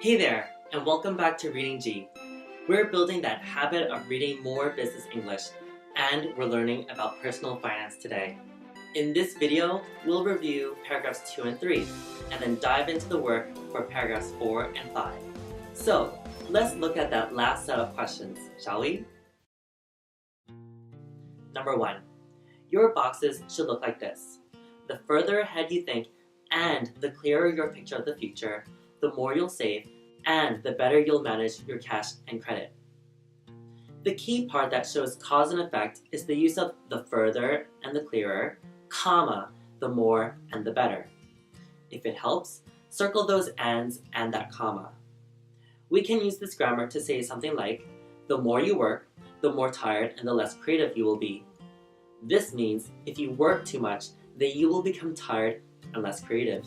Hey there, and welcome back to Reading G. We're building that habit of reading more business English, and we're learning about personal finance today. In this video, we'll review paragraphs 2 and 3, and then dive into the work for paragraphs 4 and 5. So, let's look at that last set of questions, shall we? Number 1. Your boxes should look like this. The further ahead you think, and the clearer your picture of the future, the more you'll save, and the better you'll manage your cash and credit. The key part that shows cause and effect is the use of the further and the clearer, comma, the more and the better. If it helps, circle those ands and that comma. We can use this grammar to say something like, the more you work, the more tired and the less creative you will be. This means if you work too much, then you will become tired and less creative.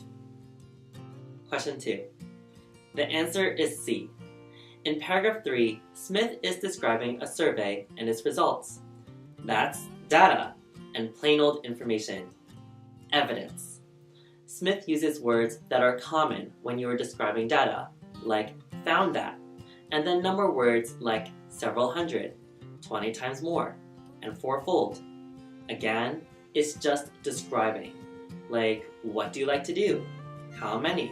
Question 2. The answer is C. In paragraph 3, Smith is describing a survey and its results. That's data and plain old information. Evidence. Smith uses words that are common when you are describing data, like found that, and then number words like several hundred, 20 times more, and fourfold. Again, it's just describing, like what do you like to do? How many?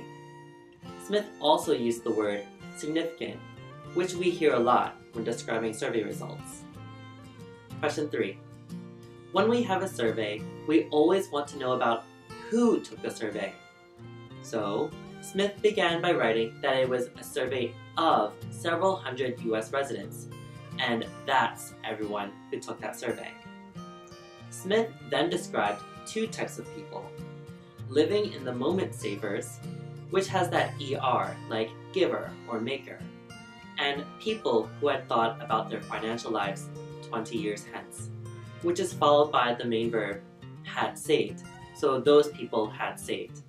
Smith also used the word significant, which we hear a lot when describing survey results. Question 3. When we have a survey, we always want to know about who took the survey. So, Smith began by writing that it was a survey of several hundred US residents, and that's everyone who took that survey. Smith then described two types of people: living in the moment savers, which has that ER like giver or maker, and people who had thought about their financial lives 20 years hence, which is followed by the main verb had saved, so those people had saved.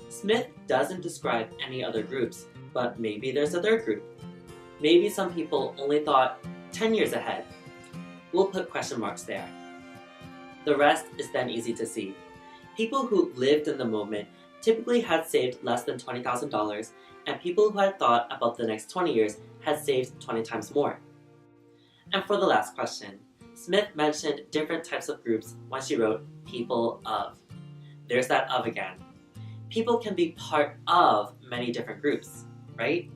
Smith doesn't describe any other groups, but maybe there's a third group. Maybe some people only thought 10 years ahead. We'll put question marks there. The rest is then easy to see. People who lived in the moment typically had saved less than $20,000, and people who had thought about the next 20 years had saved 20 times more. And for the last question, Smith mentioned different types of groups when she wrote people of. There's that of again. People can be part of many different groups, right?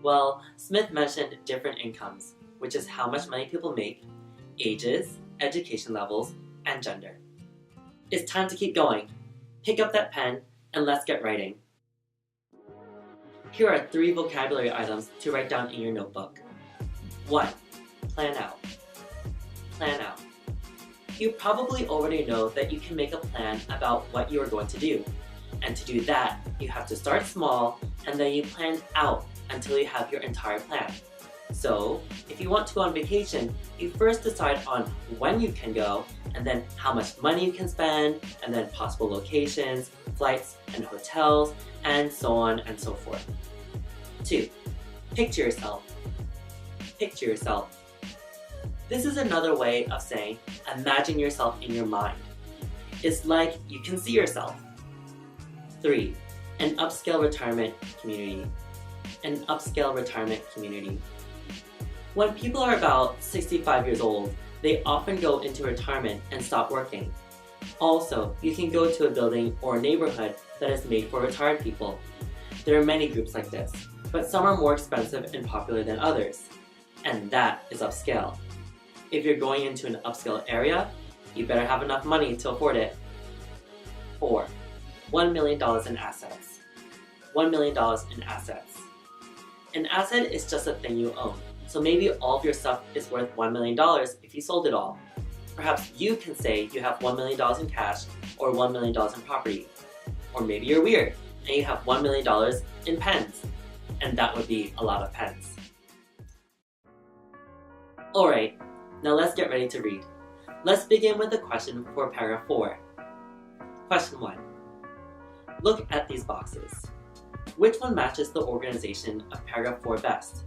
Well, Smith mentioned different incomes, which is how much money people make, ages, education levels, and gender. It's time to keep going. Pick up that pen and let's get writing. Here are 3 vocabulary items to write down in your notebook. 1. Plan out. Plan out. You probably already know that you can make a plan about what you are going to do. And to do that, you have to start small and then you plan out until you have your entire plan. So, if you want to go on vacation, you first decide on when you can go, and then how much money you can spend, and then possible locations, flights, and hotels, and so on and so forth. 2. Picture yourself. Picture yourself. This is another way of saying imagine yourself in your mind. It's like you can see yourself. 3. An upscale retirement community. An upscale retirement community. When people are about 65 years old, they often go into retirement and stop working. Also, you can go to a building or a neighborhood that is made for retired people. There are many groups like this, but some are more expensive and popular than others. And that is upscale. If you're going into an upscale area, you better have enough money to afford it. 4. $1 million in assets. $1 million in assets. An asset is just a thing you own. So maybe all of your stuff is worth $1 million if you sold it all. Perhaps you can say you have $1 million in cash or $1 million in property. Or maybe you're weird and you have $1 million in pens. And that would be a lot of pens. Alright, now let's get ready to read. Let's begin with the question for paragraph 4. Question 1. Look at these boxes. Which one matches the organization of paragraph 4 best?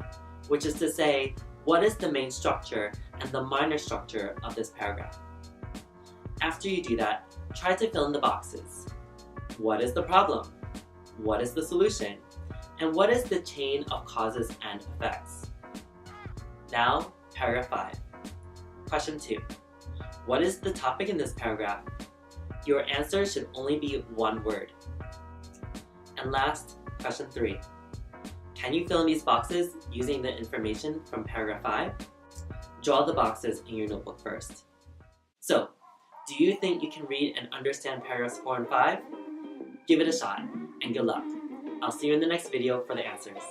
Which is to say, what is the main structure and the minor structure of this paragraph? After you do that, try to fill in the boxes. What is the problem? What is the solution? And what is the chain of causes and effects? Now, paragraph 5. Question 2. What is the topic in this paragraph? Your answer should only be one word. And last, question 3. Can you fill in these boxes using the information from paragraph 5? Draw the boxes in your notebook first. So, do you think you can read and understand paragraphs 4 and 5? Give it a shot, and good luck. I'll see you in the next video for the answers.